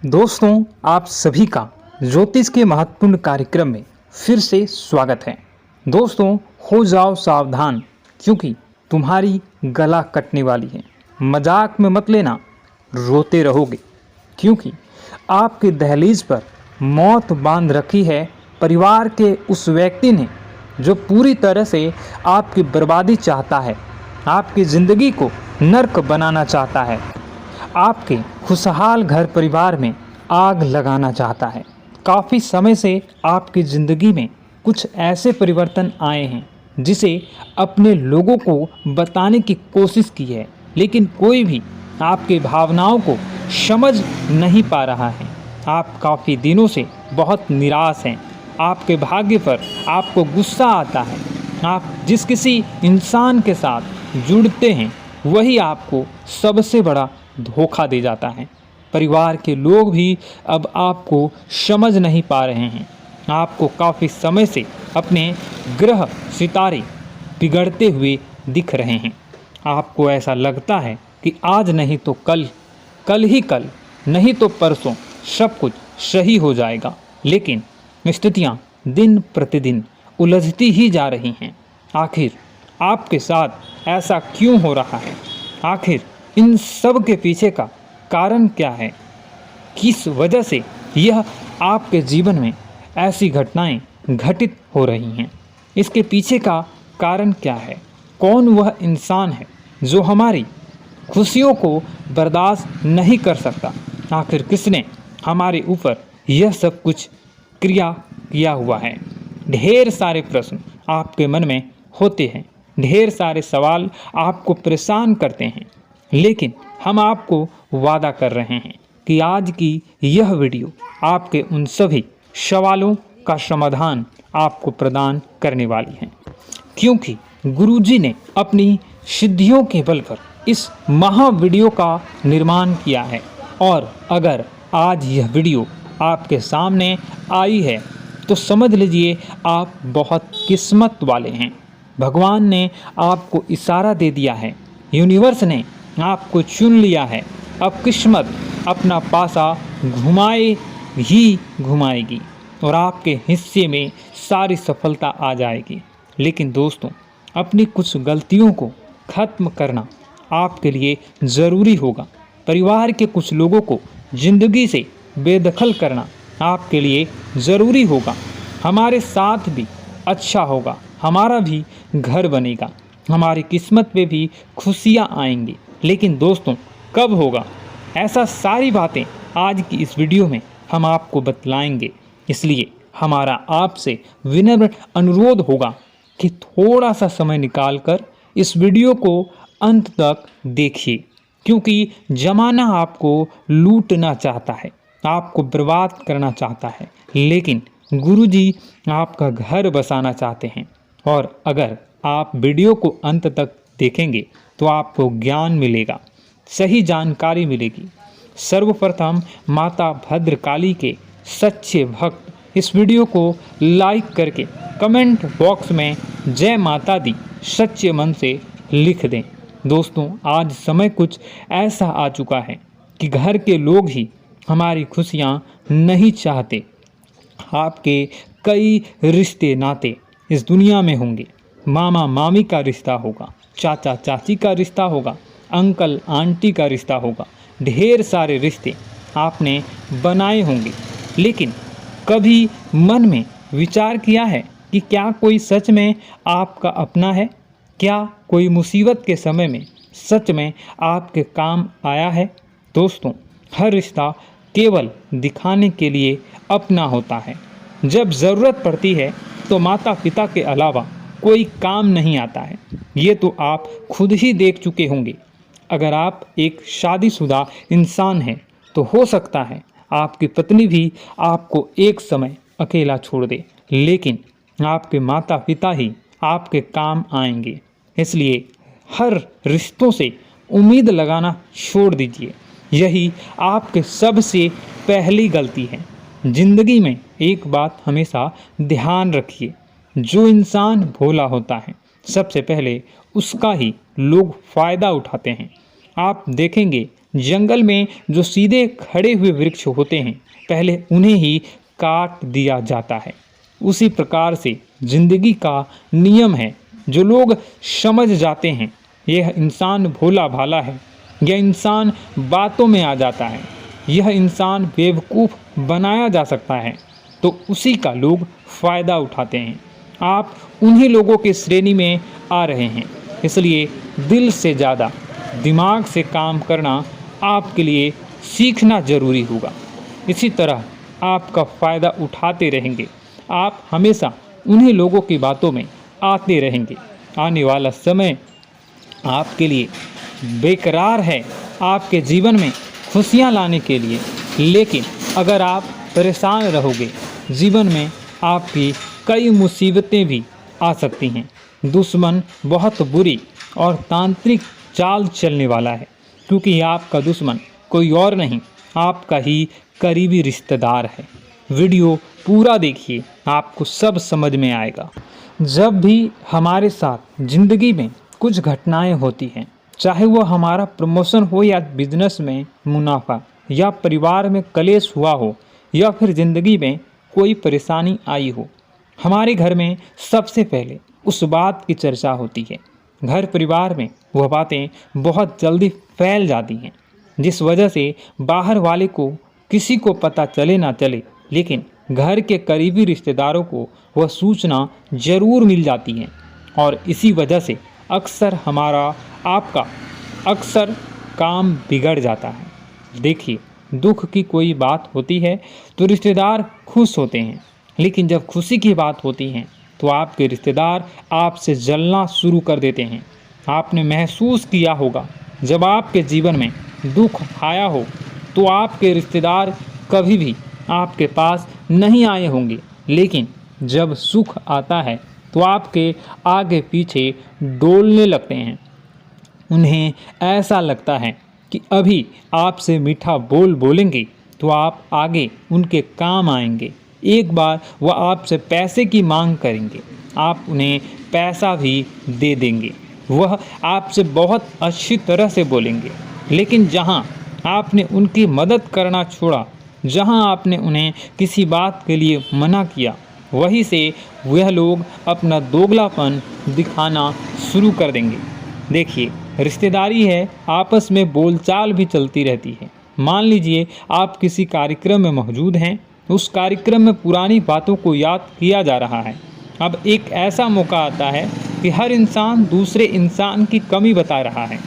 दोस्तों, आप सभी का ज्योतिष के महत्वपूर्ण कार्यक्रम में फिर से स्वागत है। दोस्तों, हो जाओ सावधान क्योंकि तुम्हारी गला कटने वाली है। मजाक में मत लेना, रोते रहोगे क्योंकि आपके दहलीज पर मौत बांध रखी है परिवार के उस व्यक्ति ने जो पूरी तरह से आपकी बर्बादी चाहता है, आपकी ज़िंदगी को नर्क बनाना चाहता है, आपके खुशहाल घर परिवार में आग लगाना चाहता है। काफ़ी समय से आपकी ज़िंदगी में कुछ ऐसे परिवर्तन आए हैं जिसे अपने लोगों को बताने की कोशिश की है, लेकिन कोई भी आपकी भावनाओं को समझ नहीं पा रहा है। आप काफ़ी दिनों से बहुत निराश हैं। आपके भाग्य पर आपको गुस्सा आता है। आप जिस किसी इंसान के साथ जुड़ते हैं वही आपको सबसे बड़ा धोखा दे जाता है। परिवार के लोग भी अब आपको समझ नहीं पा रहे हैं। आपको काफ़ी समय से अपने ग्रह सितारे बिगड़ते हुए दिख रहे हैं। आपको ऐसा लगता है कि आज नहीं तो कल, कल ही कल नहीं तो परसों सब कुछ सही हो जाएगा, लेकिन स्थितियाँ दिन प्रतिदिन उलझती ही जा रही हैं। आखिर आपके साथ ऐसा क्यों हो रहा है? आखिर इन सब के पीछे का कारण क्या है? किस वजह से यह आपके जीवन में ऐसी घटनाएं घटित हो रही हैं? इसके पीछे का कारण क्या है? कौन वह इंसान है जो हमारी खुशियों को बर्दाश्त नहीं कर सकता? आखिर किसने हमारे ऊपर यह सब कुछ क्रिया किया हुआ है? ढेर सारे प्रश्न आपके मन में होते हैं, ढेर सारे सवाल आपको परेशान करते हैं, लेकिन हम आपको वादा कर रहे हैं कि आज की यह वीडियो आपके उन सभी सवालों का समाधान आपको प्रदान करने वाली है, क्योंकि गुरुजी ने अपनी सिद्धियों के बल पर इस महा वीडियो का निर्माण किया है। और अगर आज यह वीडियो आपके सामने आई है तो समझ लीजिए आप बहुत किस्मत वाले हैं। भगवान ने आपको इशारा दे दिया है, यूनिवर्स ने आपको चुन लिया है। अब किस्मत अपना पासा घुमाए ही घुमाएगी और आपके हिस्से में सारी सफलता आ जाएगी। लेकिन दोस्तों, अपनी कुछ गलतियों को ख़त्म करना आपके लिए ज़रूरी होगा। परिवार के कुछ लोगों को ज़िंदगी से बेदखल करना आपके लिए ज़रूरी होगा। हमारे साथ भी अच्छा होगा, हमारा भी घर बनेगा, हमारी किस्मत पे भी खुशियाँ आएंगी। लेकिन दोस्तों, कब होगा? ऐसा सारी बातें आज की इस वीडियो में हम आपको बतलाएंगे। इसलिए हमारा आपसे विनम्र अनुरोध होगा कि थोड़ा सा समय निकालकर इस वीडियो को अंत तक देखिए, क्योंकि ज़माना आपको लूटना चाहता है, आपको बर्बाद करना चाहता है, लेकिन गुरुजी आपका घर बसाना चाहते हैं। और अगर आप वीडियो को अंत तक देखेंगे तो आपको ज्ञान मिलेगा, सही जानकारी मिलेगी। सर्वप्रथम माता भद्रकाली के सच्चे भक्त इस वीडियो को लाइक करके कमेंट बॉक्स में जय माता दी सच्चे मन से लिख दें। दोस्तों, आज समय कुछ ऐसा आ चुका है कि घर के लोग ही हमारी खुशियाँ नहीं चाहते। आपके कई रिश्ते नाते इस दुनिया में होंगे। मामा मामी का रिश्ता होगा, चाचा चाची का रिश्ता होगा, अंकल आंटी का रिश्ता होगा, ढेर सारे रिश्ते आपने बनाए होंगे। लेकिन कभी मन में विचार किया है कि क्या कोई सच में आपका अपना है? क्या कोई मुसीबत के समय में सच में आपके काम आया है? दोस्तों, हर रिश्ता केवल दिखाने के लिए अपना होता है। जब ज़रूरत पड़ती है तो माता पिता के अलावा कोई काम नहीं आता है। ये तो आप खुद ही देख चुके होंगे। अगर आप एक शादीशुदा इंसान हैं तो हो सकता है आपकी पत्नी भी आपको एक समय अकेला छोड़ दे, लेकिन आपके माता पिता ही आपके काम आएंगे। इसलिए हर रिश्तों से उम्मीद लगाना छोड़ दीजिए। यही आपके सबसे पहली गलती है। जिंदगी में एक बात हमेशा ध्यान रखिए, जो इंसान भोला होता है सबसे पहले उसका ही लोग फ़ायदा उठाते हैं। आप देखेंगे जंगल में जो सीधे खड़े हुए वृक्ष होते हैं पहले उन्हें ही काट दिया जाता है। उसी प्रकार से जिंदगी का नियम है। जो लोग समझ जाते हैं यह इंसान भोला भाला है, यह इंसान बातों में आ जाता है, यह इंसान बेवकूफ़ बनाया जा सकता है, तो उसी का लोग फ़ायदा उठाते हैं। आप उन्हीं लोगों की श्रेणी में आ रहे हैं। इसलिए दिल से ज़्यादा दिमाग से काम करना आपके लिए सीखना ज़रूरी होगा। इसी तरह आपका फ़ायदा उठाते रहेंगे, आप हमेशा उन्हीं लोगों की बातों में आते रहेंगे। आने वाला समय आपके लिए बेकरार है, आपके जीवन में खुशियाँ लाने के लिए, लेकिन अगर आप परेशान रहोगे जीवन में आपकी कई मुसीबतें भी आ सकती हैं। दुश्मन बहुत बुरी और तांत्रिक चाल चलने वाला है, क्योंकि आपका दुश्मन कोई और नहीं आपका ही करीबी रिश्तेदार है। वीडियो पूरा देखिए, आपको सब समझ में आएगा। जब भी हमारे साथ ज़िंदगी में कुछ घटनाएं होती हैं, चाहे वो हमारा प्रमोशन हो या बिजनेस में मुनाफा या परिवार में कलेश हुआ हो या फिर ज़िंदगी में कोई परेशानी आई हो, हमारे घर में सबसे पहले उस बात की चर्चा होती है। घर परिवार में वह बातें बहुत जल्दी फैल जाती हैं, जिस वजह से बाहर वाले को किसी को पता चले ना चले, लेकिन घर के करीबी रिश्तेदारों को वह सूचना ज़रूर मिल जाती है। और इसी वजह से अक्सर हमारा आपका अक्सर काम बिगड़ जाता है। देखिए, दुख की कोई बात होती है तो रिश्तेदार खुश होते हैं, लेकिन जब खुशी की बात होती है तो आपके रिश्तेदार आपसे जलना शुरू कर देते हैं। आपने महसूस किया होगा, जब आपके जीवन में दुख आया हो तो आपके रिश्तेदार कभी भी आपके पास नहीं आए होंगे, लेकिन जब सुख आता है तो आपके आगे पीछे डोलने लगते हैं। उन्हें ऐसा लगता है कि अभी आपसे मीठा बोल बोलेंगे तो आप आगे उनके काम आएंगे। एक बार वह आपसे पैसे की मांग करेंगे, आप उन्हें पैसा भी दे देंगे। वह आपसे बहुत अच्छी तरह से बोलेंगे, लेकिन जहां आपने उनकी मदद करना छोड़ा, जहां आपने उन्हें किसी बात के लिए मना किया, वहीं से वह लोग अपना दोगलापन दिखाना शुरू कर देंगे। देखिए, रिश्तेदारी है, आपस में बोलचाल भी चलती रहती है। मान लीजिए आप किसी कार्यक्रम में मौजूद हैं, उस कार्यक्रम में पुरानी बातों को याद किया जा रहा है। अब एक ऐसा मौका आता है कि हर इंसान दूसरे इंसान की कमी बता रहा है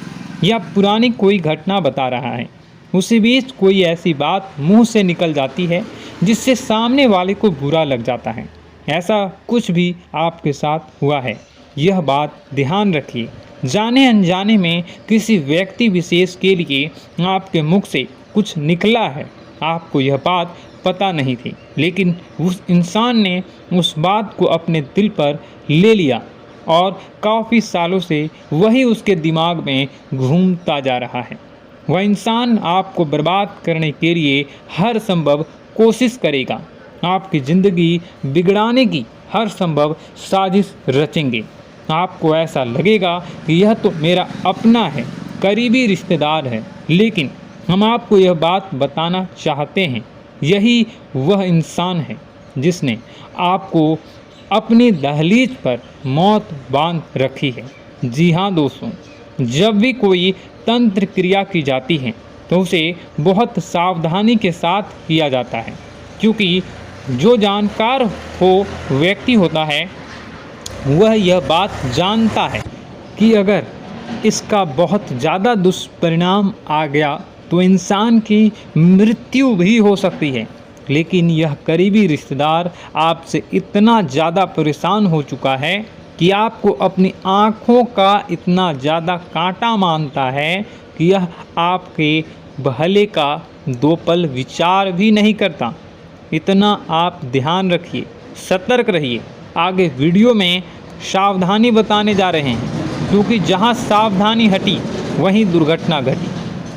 या पुरानी कोई घटना बता रहा है। उसी बीच कोई ऐसी बात मुंह से निकल जाती है जिससे सामने वाले को बुरा लग जाता है। ऐसा कुछ भी आपके साथ हुआ है, यह बात ध्यान रखिए। जाने अनजाने में किसी व्यक्ति विशेष के लिए आपके मुख से कुछ निकला है, आपको यह बात पता नहीं थी, लेकिन उस इंसान ने उस बात को अपने दिल पर ले लिया और काफ़ी सालों से वही उसके दिमाग में घूमता जा रहा है। वह इंसान आपको बर्बाद करने के लिए हर संभव कोशिश करेगा, आपकी ज़िंदगी बिगड़ाने की हर संभव साजिश रचेंगे। आपको ऐसा लगेगा कि यह तो मेरा अपना है, करीबी रिश्तेदार है, लेकिन हम आपको यह बात बताना चाहते हैं, यही वह इंसान है जिसने आपको अपनी दहलीज पर मौत बांध रखी है। जी हाँ दोस्तों, जब भी कोई तंत्र क्रिया की जाती है तो उसे बहुत सावधानी के साथ किया जाता है, क्योंकि जो जानकार हो व्यक्ति होता है वह यह बात जानता है कि अगर इसका बहुत ज़्यादा दुष्परिणाम आ गया तो इंसान की मृत्यु भी हो सकती है। लेकिन यह करीबी रिश्तेदार आपसे इतना ज़्यादा परेशान हो चुका है कि आपको अपनी आँखों का इतना ज़्यादा कांटा मानता है कि यह आपके भले का दो पल विचार भी नहीं करता। इतना आप ध्यान रखिए, सतर्क रहिए। आगे वीडियो में सावधानी बताने जा रहे हैं, क्योंकि जहां सावधानी हटी वहीं दुर्घटना घटी।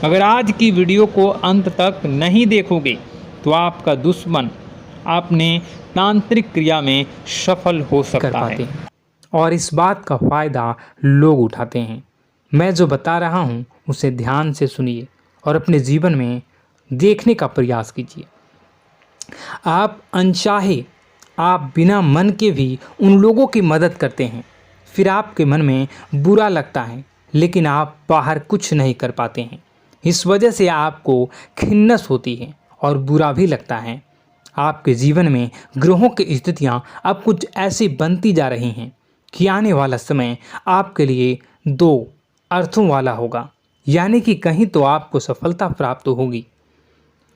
अगर आज की वीडियो को अंत तक नहीं देखोगे तो आपका दुश्मन अपने तांत्रिक क्रिया में सफल हो सकता है और इस बात का फ़ायदा लोग उठाते हैं। मैं जो बता रहा हूँ उसे ध्यान से सुनिए और अपने जीवन में देखने का प्रयास कीजिए। आप अनचाहे, आप बिना मन के भी उन लोगों की मदद करते हैं, फिर आपके मन में बुरा लगता है, लेकिन आप बाहर कुछ नहीं कर पाते हैं। इस वजह से आपको खिन्नस होती है और बुरा भी लगता है। आपके जीवन में ग्रहों की स्थितियाँ अब कुछ ऐसी बनती जा रही हैं कि आने वाला समय आपके लिए दो अर्थों वाला होगा। यानी कि कहीं तो आपको सफलता प्राप्त होगी,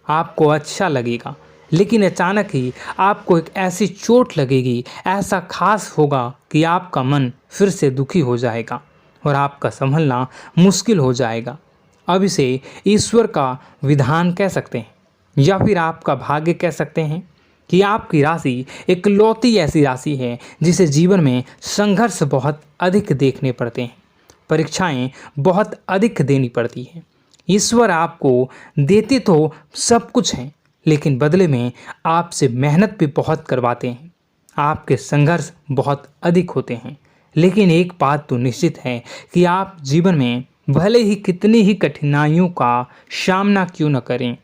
आपको अच्छा लगेगा, लेकिन अचानक ही आपको एक ऐसी चोट लगेगी, ऐसा खास होगा कि आपका मन फिर से दुखी हो जाएगा और आपका संभलना मुश्किल हो जाएगा। अब इसे ईश्वर का विधान कह सकते हैं या फिर आपका भाग्य कह सकते हैं कि आपकी राशि इकलौती ऐसी राशि है जिसे जीवन में संघर्ष बहुत अधिक देखने पड़ते हैं, परीक्षाएं बहुत अधिक देनी पड़ती हैं। ईश्वर आपको देते तो सब कुछ हैं, लेकिन बदले में आपसे मेहनत भी बहुत करवाते हैं। आपके संघर्ष बहुत अधिक होते हैं, लेकिन एक बात तो निश्चित है कि आप जीवन में भले ही कितनी ही कठिनाइयों का सामना क्यों न करें,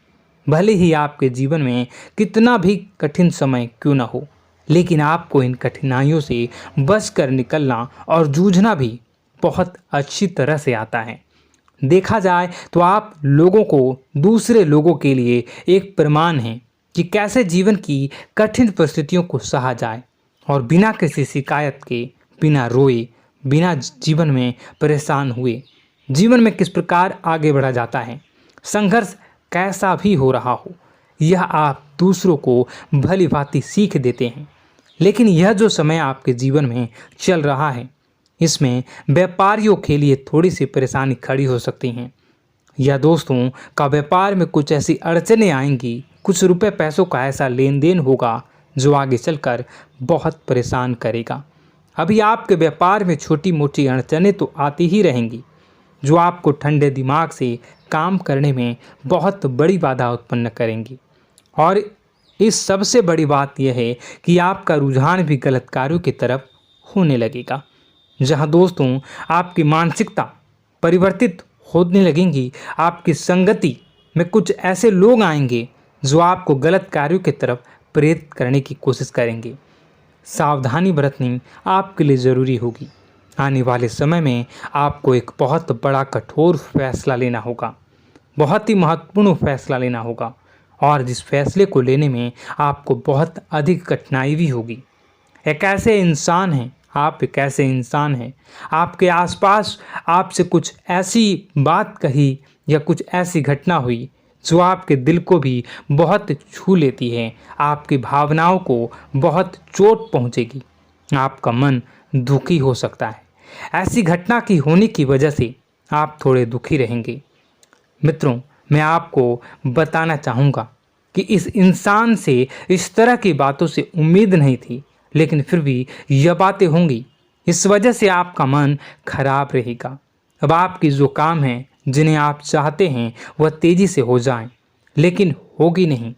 भले ही आपके जीवन में कितना भी कठिन समय क्यों न हो, लेकिन आपको इन कठिनाइयों से बच कर निकलना और जूझना भी बहुत अच्छी तरह से आता है। देखा जाए तो आप लोगों को, दूसरे लोगों के लिए एक प्रमाण हैं कि कैसे जीवन की कठिन परिस्थितियों को सहा जाए और बिना किसी शिकायत के, बिना रोए, बिना जीवन में परेशान हुए जीवन में किस प्रकार आगे बढ़ा जाता है। संघर्ष कैसा भी हो रहा हो, यह आप दूसरों को भली भांति सीख देते हैं। लेकिन यह जो समय आपके जीवन में चल रहा है, इसमें व्यापारियों के लिए थोड़ी सी परेशानी खड़ी हो सकती हैं, या दोस्तों का व्यापार में कुछ ऐसी अड़चनें आएंगी, कुछ रुपए पैसों का ऐसा लेन देन होगा जो आगे चलकर बहुत परेशान करेगा। अभी आपके व्यापार में छोटी मोटी अड़चनें तो आती ही रहेंगी, जो आपको ठंडे दिमाग से काम करने में बहुत बड़ी बाधा उत्पन्न करेंगी। और इस सबसे बड़ी बात यह है कि आपका रुझान भी गलत कार्यों की तरफ होने लगेगा, जहां दोस्तों आपकी मानसिकता परिवर्तित होने लगेंगी। आपकी संगति में कुछ ऐसे लोग आएंगे जो आपको गलत कार्यों की तरफ प्रेरित करने की कोशिश करेंगे। सावधानी बरतनी आपके लिए ज़रूरी होगी। आने वाले समय में आपको एक बहुत बड़ा कठोर फैसला लेना होगा, बहुत ही महत्वपूर्ण फैसला लेना होगा, और जिस फैसले को लेने में आपको बहुत अधिक कठिनाई भी होगी। एक ऐसे इंसान हैं, आप एक ऐसे इंसान हैं, आपके आसपास आपसे कुछ ऐसी बात कही या कुछ ऐसी घटना हुई जो आपके दिल को भी बहुत छू लेती है, आपकी भावनाओं को बहुत चोट पहुंचेगी, आपका मन दुखी हो सकता है। ऐसी घटना की होने की वजह से आप थोड़े दुखी रहेंगे। मित्रों, मैं आपको बताना चाहूँगा कि इस इंसान से इस तरह की बातों से उम्मीद नहीं थी, लेकिन फिर भी यह बातें होंगी। इस वजह से आपका मन खराब रहेगा। अब आपकी जो काम है, जिन्हें आप चाहते हैं वह तेज़ी से हो जाएं, लेकिन होगी नहीं,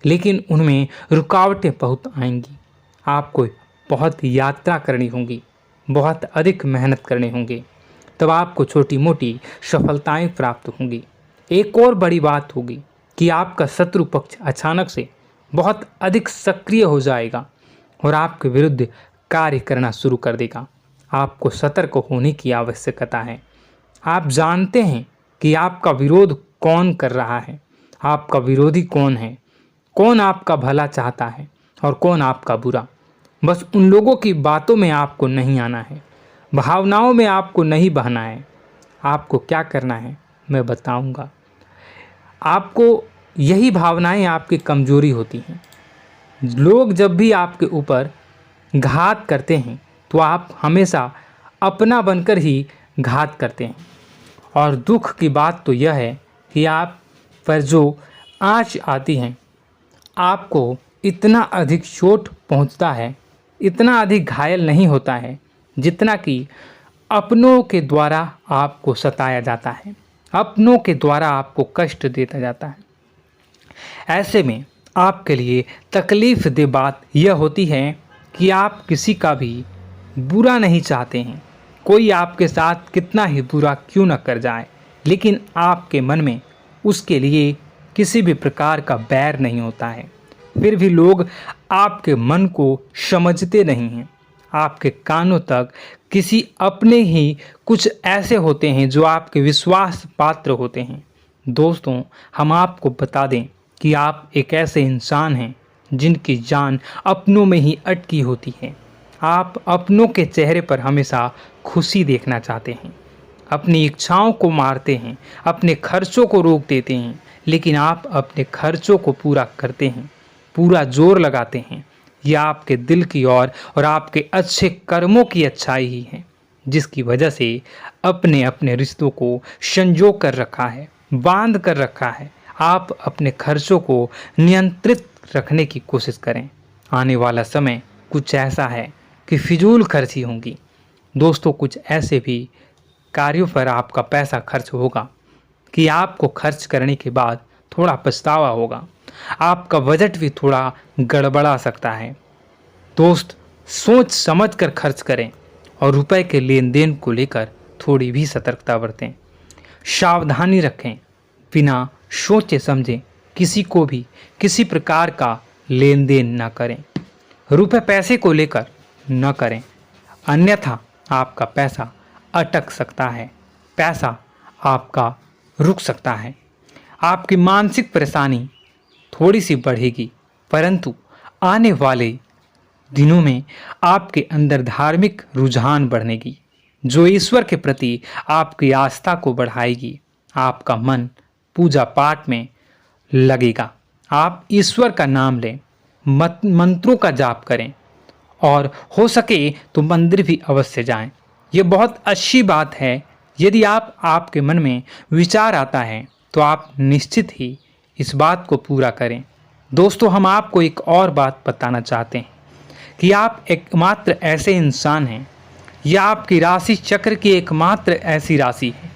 लेकिन उनमें रुकावटें बहुत आएंगी। आपको बहुत यात्रा करनी होगी, बहुत अधिक मेहनत करने होंगे, तब आपको छोटी मोटी सफलताएं प्राप्त होंगी। एक और बड़ी बात होगी कि आपका शत्रु पक्ष अचानक से बहुत अधिक सक्रिय हो जाएगा और आपके विरुद्ध कार्य करना शुरू कर देगा। आपको सतर्क होने की आवश्यकता है। आप जानते हैं कि आपका विरोध कौन कर रहा है, आपका विरोधी कौन है, कौन आपका भला चाहता है और कौन आपका बुरा। बस उन लोगों की बातों में आपको नहीं आना है, भावनाओं में आपको नहीं बहना है। आपको क्या करना है मैं बताऊंगा। आपको यही भावनाएं आपकी कमजोरी होती हैं। लोग जब भी आपके ऊपर घात करते हैं तो आप हमेशा अपना बनकर ही घात करते हैं। और दुख की बात तो यह है कि आप पर जो आँच आती है, आपको इतना अधिक चोट पहुंचता है, इतना अधिक घायल नहीं होता है जितना कि अपनों के द्वारा आपको सताया जाता है, अपनों के द्वारा आपको कष्ट देता जाता है। ऐसे में आपके लिए तकलीफ़ दे बात यह होती है कि आप किसी का भी बुरा नहीं चाहते हैं। कोई आपके साथ कितना ही बुरा क्यों न कर जाए, लेकिन आपके मन में उसके लिए किसी भी प्रकार का बैर नहीं होता है। फिर भी लोग आपके मन को समझते नहीं हैं। आपके कानों तक किसी अपने ही कुछ ऐसे होते हैं जो आपके विश्वास पात्र होते हैं। दोस्तों, हम आपको बता दें कि आप एक ऐसे इंसान हैं जिनकी जान अपनों में ही अटकी होती है। आप अपनों के चेहरे पर हमेशा खुशी देखना चाहते हैं, अपनी इच्छाओं को मारते हैं, अपने खर्चों को रोक देते हैं, लेकिन आप अपने खर्चों को पूरा करते हैं, पूरा जोर लगाते हैं। यह आपके दिल की और आपके अच्छे कर्मों की अच्छाई ही है, जिसकी वजह से अपने अपने रिश्तों को संजो कर रखा है, बांध कर रखा है। आप अपने खर्चों को नियंत्रित रखने की कोशिश करें। आने वाला समय कुछ ऐसा है कि फिजूल खर्ची होंगी। दोस्तों, कुछ ऐसे भी कार्यों पर आपका पैसा खर्च होगा कि आपको खर्च करने के बाद थोड़ा पछतावा होगा। आपका बजट भी थोड़ा गड़बड़ा सकता है। दोस्त, सोच समझ कर खर्च करें और रुपए के लेन देन को लेकर थोड़ी भी सतर्कता बरतें। सावधानी रखें, बिना सोचे समझे किसी को भी किसी प्रकार का लेन देन न करें। रुपए पैसे को लेकर न करें, अन्यथा आपका पैसा अटक सकता है, पैसा आपका रुक सकता है। आपकी मानसिक परेशानी थोड़ी सी बढ़ेगी, परंतु आने वाले दिनों में आपके अंदर धार्मिक रुझान बढ़नेगी, जो ईश्वर के प्रति आपकी आस्था को बढ़ाएगी। आपका मन पूजा पाठ में लगेगा। आप ईश्वर का नाम लें, मंत्रों का जाप करें और हो सके तो मंदिर भी अवश्य जाएं। ये बहुत अच्छी बात है। यदि आपके मन में विचार आता है तो आप निश्चित ही इस बात को पूरा करें। दोस्तों, हम आपको एक और बात बताना चाहते हैं कि आप एकमात्र ऐसे इंसान हैं, यह आपकी राशि चक्र की एकमात्र ऐसी राशि है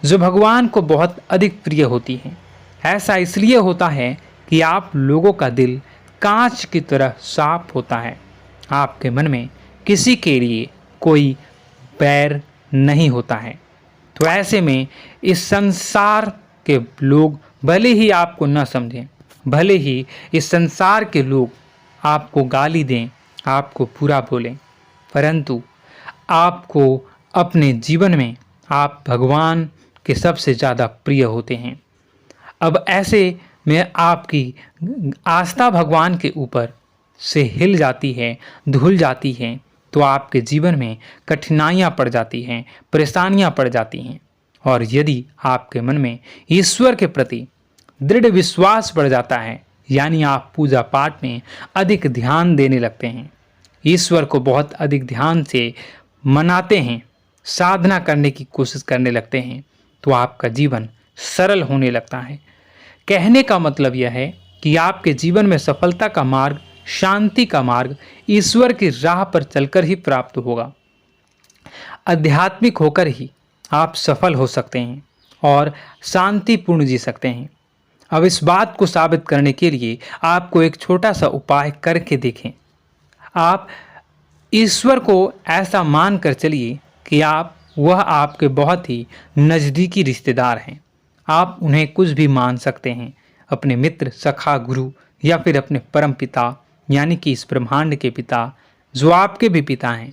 जो भगवान को बहुत अधिक प्रिय होती है। ऐसा इसलिए होता है कि आप लोगों का दिल कांच की तरह साफ होता है। आपके मन में किसी के लिए कोई बैर नहीं होता है। तो ऐसे में इस संसार के लोग भले ही आपको न समझें, भले ही इस संसार के लोग आपको गाली दें, आपको बुरा बोलें, परंतु आपको अपने जीवन में आप भगवान के सबसे ज़्यादा प्रिय होते हैं। अब ऐसे में आपकी आस्था भगवान के ऊपर से हिल जाती है, धुल जाती है, तो आपके जीवन में कठिनाइयाँ पड़ जाती हैं, परेशानियाँ पड़ जाती हैं। और यदि आपके मन में ईश्वर के प्रति दृढ़ विश्वास बढ़ जाता है, यानी आप पूजा पाठ में अधिक ध्यान देने लगते हैं, ईश्वर को बहुत अधिक ध्यान से मनाते हैं, साधना करने की कोशिश करने लगते हैं, तो आपका जीवन सरल होने लगता है। कहने का मतलब यह है कि आपके जीवन में सफलता का मार्ग, शांति का मार्ग ईश्वर की राह पर चलकर ही प्राप्त होगा। आध्यात्मिक होकर ही आप सफल हो सकते हैं और शांतिपूर्ण जी सकते हैं। अब इस बात को साबित करने के लिए आपको एक छोटा सा उपाय करके देखें। आप ईश्वर को ऐसा मान कर चलिए कि वह आपके बहुत ही नज़दीकी रिश्तेदार हैं। आप उन्हें कुछ भी मान सकते हैं, अपने मित्र, सखा, गुरु या फिर अपने परम पिता, यानी कि इस ब्रह्मांड के पिता, जो आपके भी पिता हैं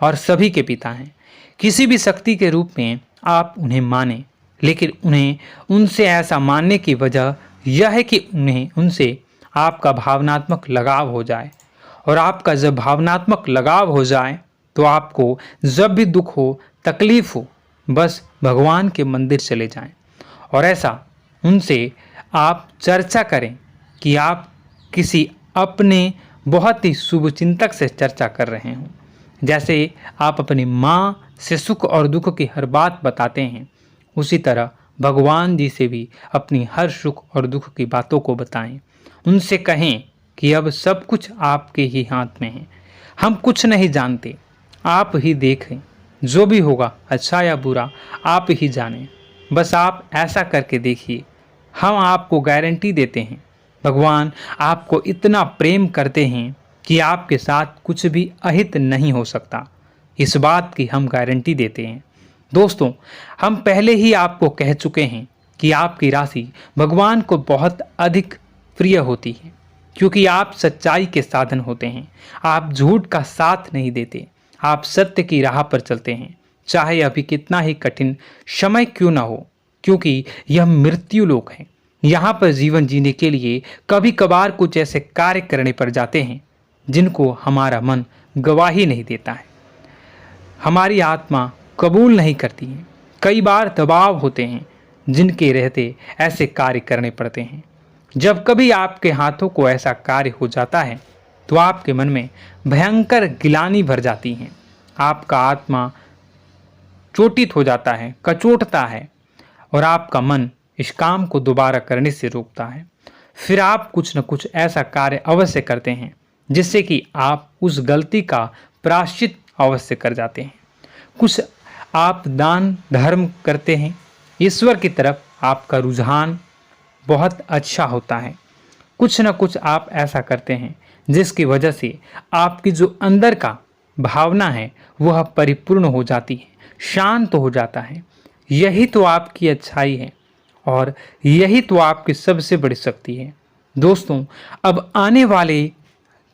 और सभी के पिता हैं। किसी भी शक्ति के रूप में आप उन्हें मानें, लेकिन उन्हें उनसे ऐसा मानने की वजह यह है कि उनसे आपका भावनात्मक लगाव हो जाए। और आपका जब भावनात्मक लगाव हो जाए तो आपको जब भी दुख हो, तकलीफ हो, बस भगवान के मंदिर चले जाएं और ऐसा उनसे आप चर्चा करें कि आप किसी अपने बहुत ही शुभचिंतक से चर्चा कर रहे हों। जैसे आप अपनी माँ से सुख और दुख की हर बात बताते हैं, उसी तरह भगवान जी से भी अपनी हर सुख और दुख की बातों को बताएं। उनसे कहें कि अब सब कुछ आपके ही हाथ में है, हम कुछ नहीं जानते, आप ही देखें, जो भी होगा अच्छा या बुरा आप ही जानें। बस आप ऐसा करके देखिए, हम आपको गारंटी देते हैं, भगवान आपको इतना प्रेम करते हैं कि आपके साथ कुछ भी अहित नहीं हो सकता। इस बात की हम गारंटी देते हैं। दोस्तों, हम पहले ही आपको कह चुके हैं कि आपकी राशि भगवान को बहुत अधिक प्रिय होती है, क्योंकि आप सच्चाई के साधन होते हैं। आप झूठ का साथ नहीं देते, आप सत्य की राह पर चलते हैं, चाहे अभी कितना ही कठिन समय क्यों ना हो, क्योंकि यह मृत्यु लोक है। यहाँ पर जीवन जीने के लिए कभी कभार कुछ ऐसे कार्य करने पड़ जाते हैं जिनको हमारा मन गवाही नहीं देता है, हमारी आत्मा कबूल नहीं करती है। कई बार दबाव होते हैं जिनके रहते ऐसे कार्य करने पड़ते हैं। जब कभी आपके हाथों को ऐसा कार्य हो जाता है तो आपके मन में भयंकर गिलानी भर जाती है, आपका आत्मा चोटित हो जाता है, कचोटता है और आपका मन इस काम को दोबारा करने से रोकता है। फिर आप कुछ न कुछ ऐसा कार्य अवश्य करते हैं जिससे कि आप उस गलती का प्रायश्चित अवश्य कर जाते हैं। कुछ आप दान धर्म करते हैं, ईश्वर की तरफ आपका रुझान बहुत अच्छा होता है। कुछ न कुछ आप ऐसा करते हैं जिसकी वजह से आपकी जो अंदर का भावना है वह परिपूर्ण हो जाती है, शांत हो जाता है। यही तो आपकी अच्छाई है और यही तो आपकी सबसे बड़ी शक्ति है। दोस्तों, अब आने वाले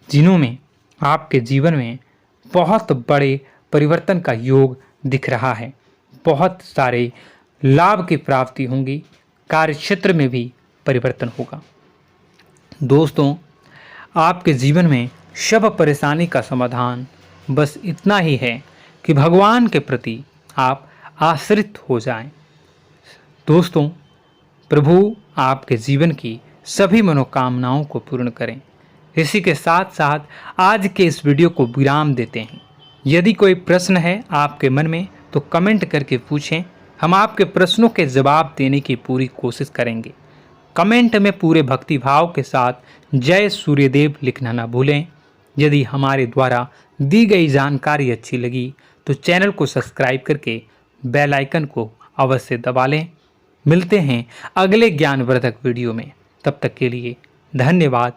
दिनों में आपके जीवन में बहुत बड़े परिवर्तन का योग दिख रहा है। बहुत सारे लाभ की प्राप्ति होंगी, कार्यक्षेत्र में भी परिवर्तन होगा। दोस्तों, आपके जीवन में सब परेशानी का समाधान बस इतना ही है कि भगवान के प्रति आप आश्रित हो जाएं। दोस्तों, प्रभु आपके जीवन की सभी मनोकामनाओं को पूर्ण करें। इसी के साथ साथ आज के इस वीडियो को विराम देते हैं। यदि कोई प्रश्न है आपके मन में तो कमेंट करके पूछें, हम आपके प्रश्नों के जवाब देने की पूरी कोशिश करेंगे। कमेंट में पूरे भक्तिभाव के साथ जय सूर्यदेव लिखना ना भूलें। यदि हमारे द्वारा दी गई जानकारी अच्छी लगी तो चैनल को सब्सक्राइब करके बेल आइकन को अवश्य दबा लें। मिलते हैं अगले ज्ञानवर्धक वीडियो में, तब तक के लिए धन्यवाद।